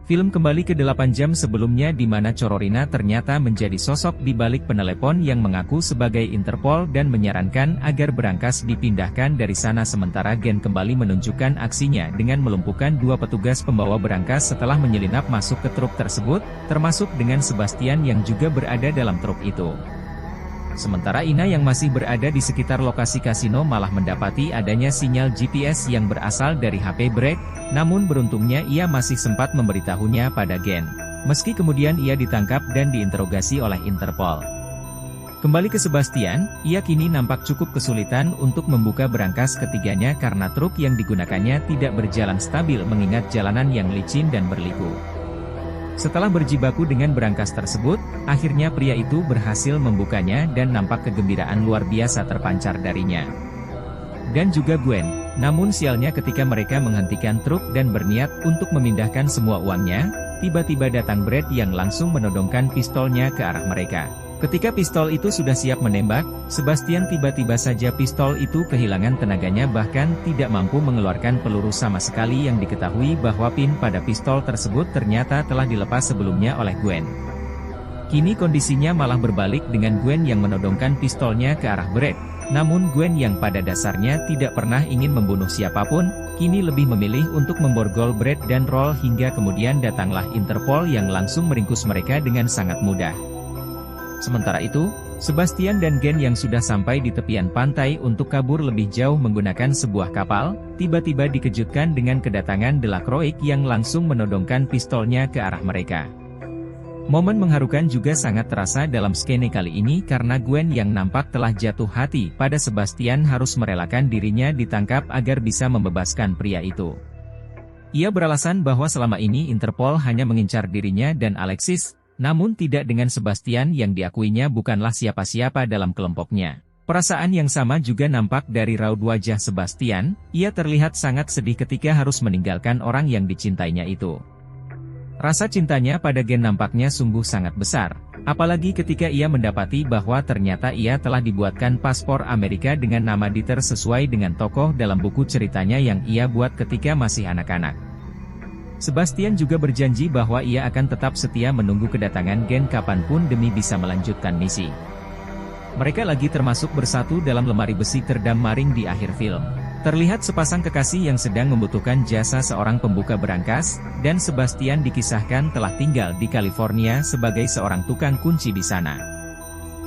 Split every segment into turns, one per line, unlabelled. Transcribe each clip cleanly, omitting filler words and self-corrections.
Film kembali ke 8 jam sebelumnya di mana Cororina ternyata menjadi sosok di balik penelepon yang mengaku sebagai Interpol dan menyarankan agar berangkas dipindahkan dari sana sementara Gen kembali menunjukkan aksinya dengan melumpuhkan 2 petugas pembawa berangkas setelah menyelinap masuk ke truk tersebut, termasuk dengan Sebastian yang juga berada dalam truk itu. Sementara Ina yang masih berada di sekitar lokasi kasino malah mendapati adanya sinyal GPS yang berasal dari HP Brek, namun beruntungnya ia masih sempat memberitahunya pada Gen. Meski kemudian ia ditangkap dan diinterogasi oleh Interpol. Kembali ke Sebastian, ia kini nampak cukup kesulitan untuk membuka berangkas ketiganya karena truk yang digunakannya tidak berjalan stabil mengingat jalanan yang licin dan berliku. Setelah berjibaku dengan berangkas tersebut, akhirnya pria itu berhasil membukanya dan nampak kegembiraan luar biasa terpancar darinya. Dan juga Gwen, namun sialnya ketika mereka menghentikan truk dan berniat untuk memindahkan semua uangnya, tiba-tiba datang Brad yang langsung menodongkan pistolnya ke arah mereka. Ketika pistol itu sudah siap menembak, Sebastian tiba-tiba saja pistol itu kehilangan tenaganya bahkan tidak mampu mengeluarkan peluru sama sekali yang diketahui bahwa pin pada pistol tersebut ternyata telah dilepas sebelumnya oleh Gwen. Kini kondisinya malah berbalik dengan Gwen yang menodongkan pistolnya ke arah Brad. Namun Gwen yang pada dasarnya tidak pernah ingin membunuh siapapun, kini lebih memilih untuk memborgol Brad dan Roll hingga kemudian datanglah Interpol yang langsung meringkus mereka dengan sangat mudah. Sementara itu, Sebastian dan Gen yang sudah sampai di tepian pantai untuk kabur lebih jauh menggunakan sebuah kapal, tiba-tiba dikejutkan dengan kedatangan Delacroix yang langsung menodongkan pistolnya ke arah mereka. Momen mengharukan juga sangat terasa dalam skene kali ini karena Gwen yang nampak telah jatuh hati pada Sebastian harus merelakan dirinya ditangkap agar bisa membebaskan pria itu. Ia beralasan bahwa selama ini Interpol hanya mengincar dirinya dan Alexis, namun tidak dengan Sebastian yang diakuinya bukanlah siapa-siapa dalam kelompoknya. Perasaan yang sama juga nampak dari raut wajah Sebastian, ia terlihat sangat sedih ketika harus meninggalkan orang yang dicintainya itu. Rasa cintanya pada Gen nampaknya sungguh sangat besar, apalagi ketika ia mendapati bahwa ternyata ia telah dibuatkan paspor Amerika dengan nama Dieter sesuai dengan tokoh dalam buku ceritanya yang ia buat ketika masih anak-anak. Sebastian juga berjanji bahwa ia akan tetap setia menunggu kedatangan Gen kapanpun demi bisa melanjutkan misi. Mereka lagi termasuk bersatu dalam lemari besi terdam maring di akhir film. Terlihat sepasang kekasih yang sedang membutuhkan jasa seorang pembuka berangkas, dan Sebastian dikisahkan telah tinggal di California sebagai seorang tukang kunci di sana.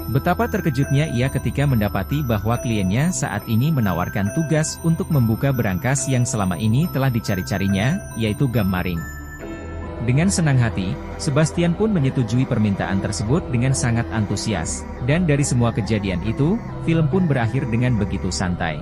Betapa terkejutnya ia ketika mendapati bahwa kliennya saat ini menawarkan tugas untuk membuka berangkas yang selama ini telah dicari-carinya, yaitu Gam Maring. Dengan senang hati, Sebastian pun menyetujui permintaan tersebut dengan sangat antusias, dan dari semua kejadian itu, film pun berakhir dengan begitu santai.